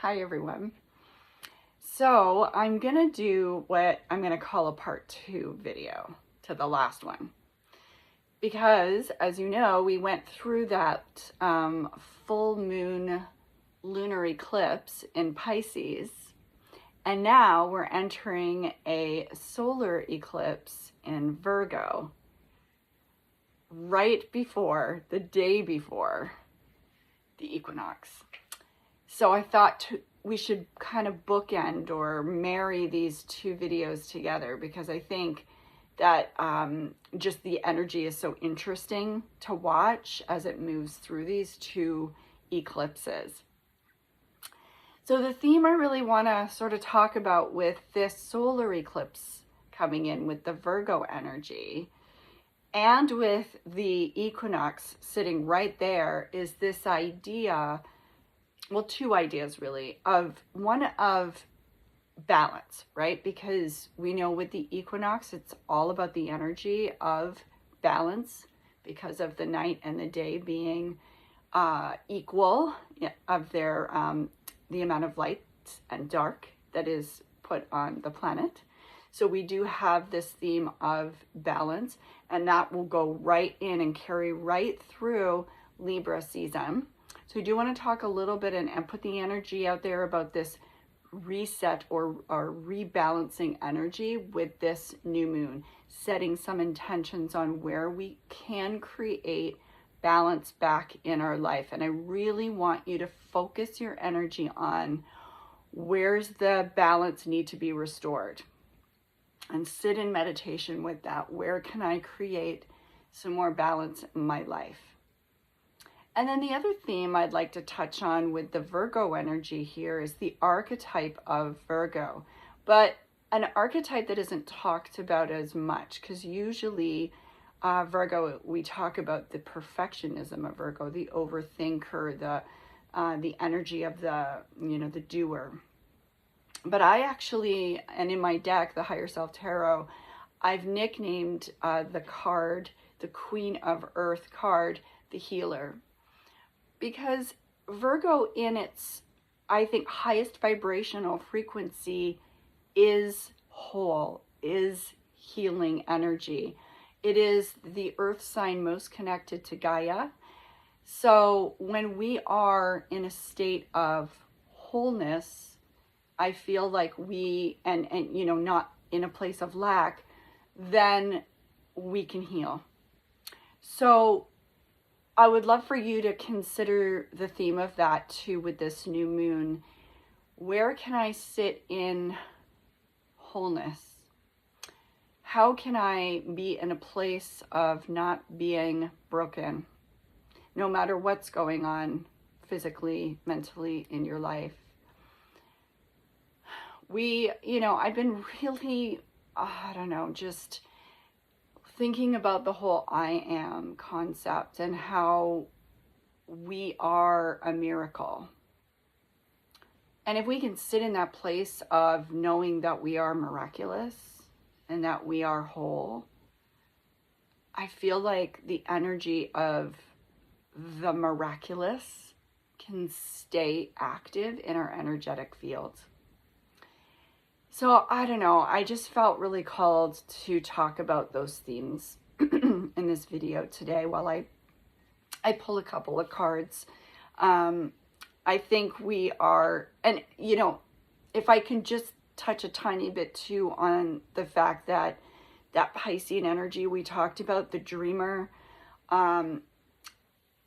Hi everyone. So I'm gonna do what I'm gonna call a part 2 video to the last one, because as you know, we went through that full moon lunar eclipse in Pisces, and now we're entering a solar eclipse in Virgo right before, the day before the equinox. So I thought we should kind of bookend or marry these two videos together, because I think that just the energy is so interesting to watch as it moves through these two eclipses. So the theme I really want to sort of talk about with this solar eclipse coming in with the Virgo energy and with the equinox sitting right there is this idea, well, two ideas really, one of balance, right? Because we know with the equinox, it's all about the energy of balance because of the night and the day being equal of their the amount of light and dark that is put on the planet. So we do have this theme of balance, and that will go right in and carry right through Libra season. So I do want to talk a little bit and put the energy out there about this reset or rebalancing energy with this new moon, setting some intentions on where we can create balance back in our life. And I really want you to focus your energy on where's the balance need to be restored, and sit in meditation with that. Where can I create some more balance in my life? And then the other theme I'd like to touch on with the Virgo energy here is the archetype of Virgo, but an archetype that isn't talked about as much, because usually Virgo, we talk about the perfectionism of Virgo, the overthinker, the energy of the doer. But I actually, and in my deck, the Higher Self Tarot, I've nicknamed the card, the Queen of Earth card, the healer. Because Virgo in its, I think, highest vibrational frequency is whole, is healing energy. It is the earth sign most connected to Gaia. So when we are in a state of wholeness, I feel like we, and not in a place of lack, then we can heal. So I would love for you to consider the theme of that too with this new moon. Where can I sit in wholeness? How can I be in a place of not being broken, no matter what's going on physically, mentally in your life? I've been really, just thinking about the whole I am concept and how we are a miracle. And if we can sit in that place of knowing that we are miraculous and that we are whole, I feel like the energy of the miraculous can stay active in our energetic field. So I don't know, I just felt really called to talk about those themes in this video today while I pull a couple of cards. I think we are, and if I can just touch a tiny bit too on the fact that Piscean energy we talked about, the dreamer,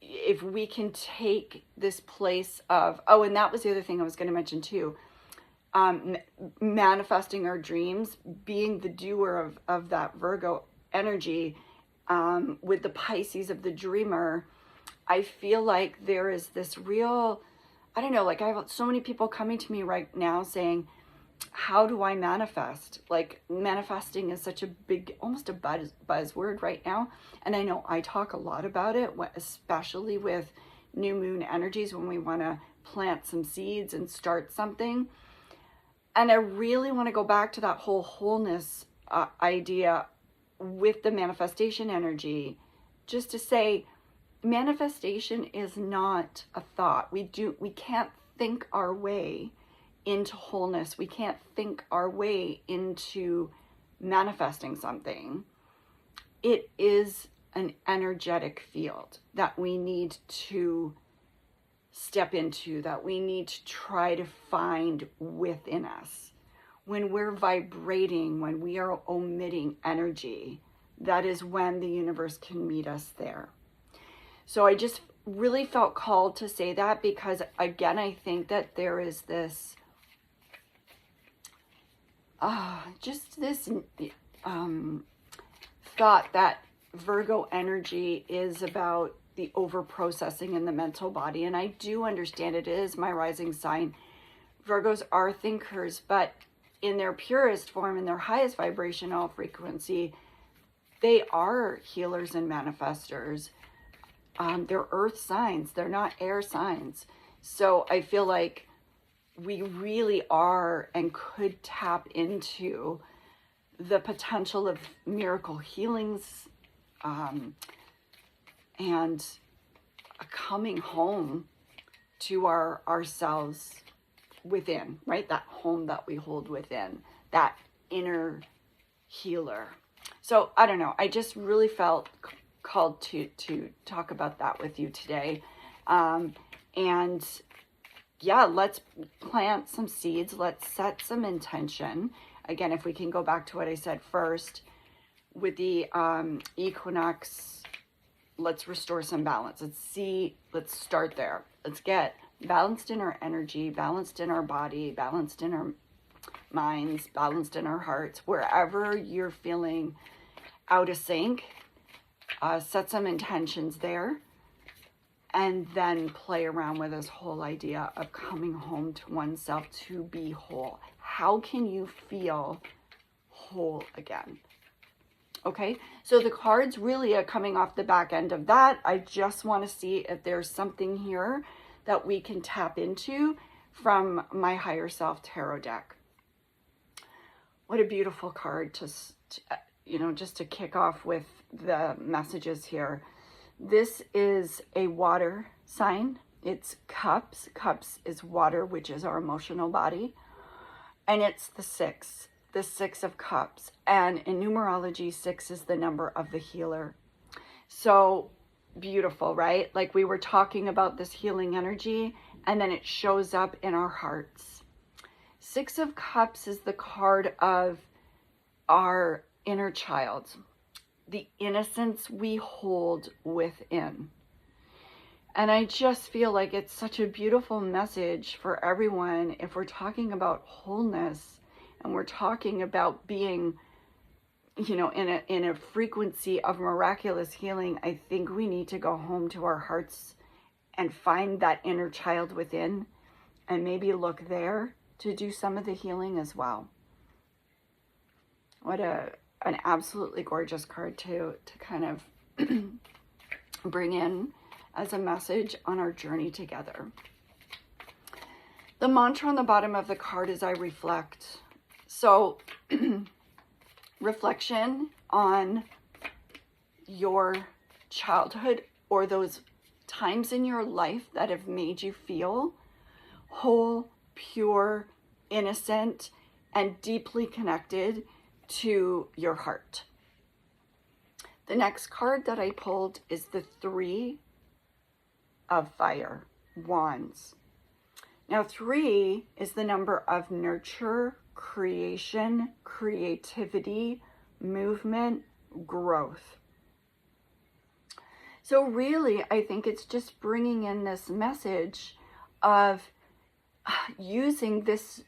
if we can take this place of, and that was the other thing I was going to mention too, manifesting our dreams, being the doer of that Virgo energy, with the Pisces of the dreamer. I feel like there is this real, I don't know, like I have so many people coming to me right now saying, how do I manifest? Like manifesting is such a big, almost a buzzword right now. And I know I talk a lot about it, especially with new moon energies, when we want to plant some seeds and start something. And I really want to go back to that whole wholeness idea with the manifestation energy, just to say manifestation is not a thought. We can't think our way into wholeness. We can't think our way into manifesting something. It is an energetic field that we need to step into, that we need to try to find within us. When we're vibrating, when we are omitting energy, that is when the universe can meet us there. So I just really felt called to say that because, again, I think that there is this, just this thought that Virgo energy is about the over-processing in the mental body. And I do understand it is my rising sign. Virgos are thinkers, but in their purest form, in their highest vibrational frequency, they are healers and manifestors. They're earth signs. They're not air signs. So I feel like we really are and could tap into the potential of miracle healings, and a coming home to ourselves within, right? That home that we hold within, that inner healer. So I don't know. I just really felt called to talk about that with you today. And yeah, let's plant some seeds. Let's set some intention. Again, if we can go back to what I said first with the equinox, let's restore some balance. Let's start there. Let's get balanced in our energy, balanced in our body, balanced in our minds, balanced in our hearts. Wherever you're feeling out of sync, set some intentions there, and then play around with this whole idea of coming home to oneself to be whole. How can you feel whole again? Okay, so the cards really are coming off the back end of that. I just want to see if there's something here that we can tap into from my Higher Self Tarot deck. What a beautiful card to just to kick off with the messages here. This is a water sign. It's cups. Cups is water, which is our emotional body. And it's the 6 of cups. And in numerology, 6 is the number of the healer. So beautiful, right? Like we were talking about this healing energy, and then it shows up in our hearts. 6 of cups is the card of our inner child, the innocence we hold within. And I just feel like it's such a beautiful message for everyone if we're talking about wholeness and we're talking about being, in a frequency of miraculous healing. I think we need to go home to our hearts and find that inner child within and maybe look there to do some of the healing as well. What an absolutely gorgeous card to kind of bring in as a message on our journey together. The mantra on the bottom of the card is I reflect. So reflection on your childhood or those times in your life that have made you feel whole, pure, innocent, and deeply connected to your heart. The next card that I pulled is the 3 of fire, wands. Now 3 is the number of nurture, creation, creativity, movement, growth. So really, I think it's just bringing in this message of using this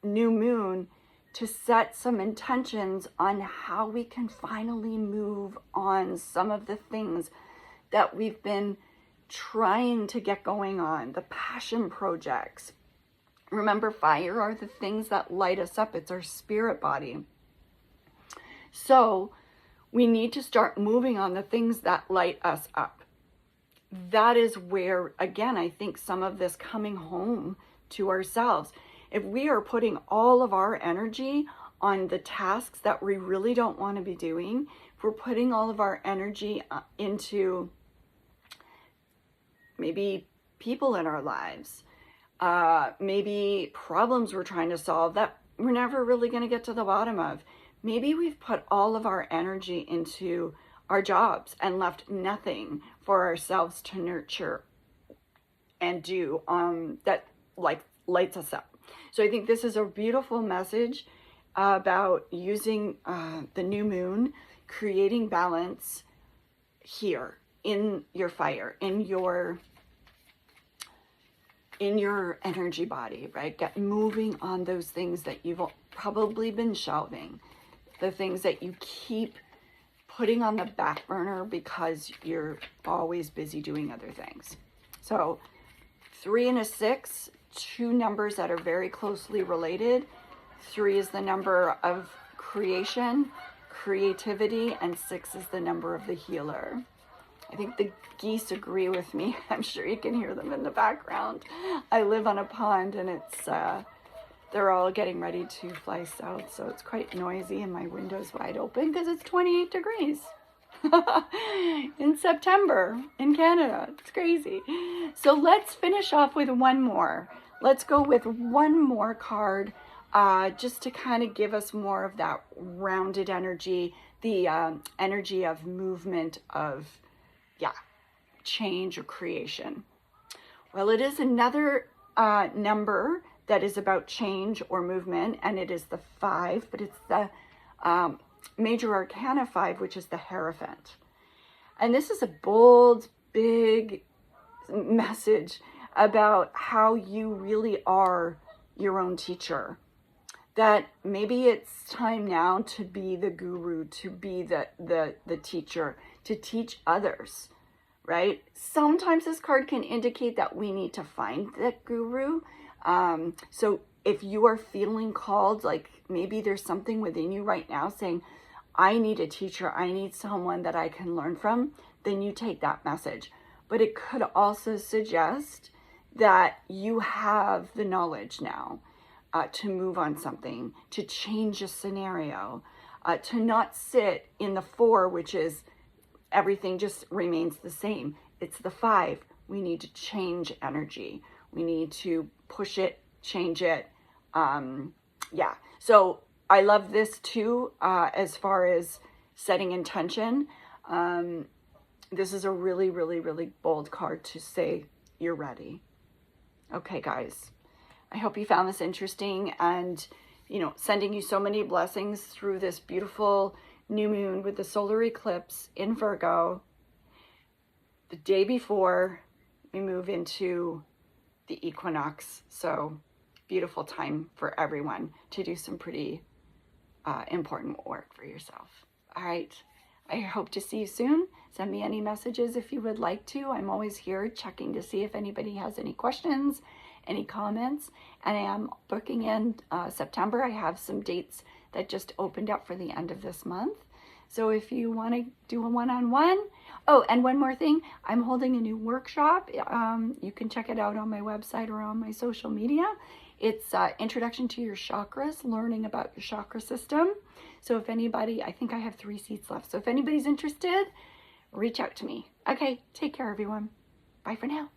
new moon to set some intentions on how we can finally move on some of the things that we've been trying to get going on, the passion projects. Remember, fire are the things that light us up. It's our spirit body. So we need to start moving on the things that light us up. That is where, again, I think some of this coming home to ourselves. If we are putting all of our energy on the tasks that we really don't want to be doing, if we're putting all of our energy into maybe people in our lives, maybe problems we're trying to solve that we're never really going to get to the bottom of. Maybe we've put all of our energy into our jobs and left nothing for ourselves to nurture and do that like lights us up. So I think this is a beautiful message about using the new moon, creating balance here in your fire, in your energy body, right? Get moving on those things that you've probably been shelving, the things that you keep putting on the back burner because you're always busy doing other things. So 3 and a 6, two numbers that are very closely related. 3 is the number of creation, creativity, and 6 is the number of the healer. I think the geese agree with me. I'm sure you can hear them in the background. I live on a pond and it's they're all getting ready to fly south, so it's quite noisy and my window's wide open because it's 28 degrees in September in Canada. It's crazy. So let's finish off with one more. Let's go with one more card just to kind of give us more of that rounded energy, the energy of movement, of change or creation. Well, it is another number that is about change or movement, and it is the 5, but it's the major arcana 5, which is the Hierophant. And this is a bold, big message about how you really are your own teacher. That maybe it's time now to be the guru, to be the teacher, to teach others, right? Sometimes this card can indicate that we need to find that guru. So if you are feeling called, like maybe there's something within you right now saying, I need a teacher, I need someone that I can learn from, then you take that message. But it could also suggest that you have the knowledge now to move on something, to change a scenario, to not sit in the 4, which is everything just remains the same. It's the 5. We need to change energy. We need to push it, change it. So I love this too, as far as setting intention. This is a really, really, really bold card to say you're ready. Okay, guys, I hope you found this interesting and, sending you so many blessings through this beautiful new moon with the solar eclipse in Virgo. The day before we move into the equinox. So beautiful time for everyone to do some pretty important work for yourself. All right. I hope to see you soon. Send me any messages if you would like to. I'm always here checking to see if anybody has any questions, any comments. And I am booking in September. I have some dates that just opened up for the end of this month. So if you want to do a one-on-one. Oh, and one more thing. I'm holding a new workshop. You can check it out on my website or on my social media. It's Introduction to Your Chakras, learning about your chakra system. So if anybody, I think I have 3 seats left. So if anybody's interested, reach out to me. Okay, take care, everyone. Bye for now.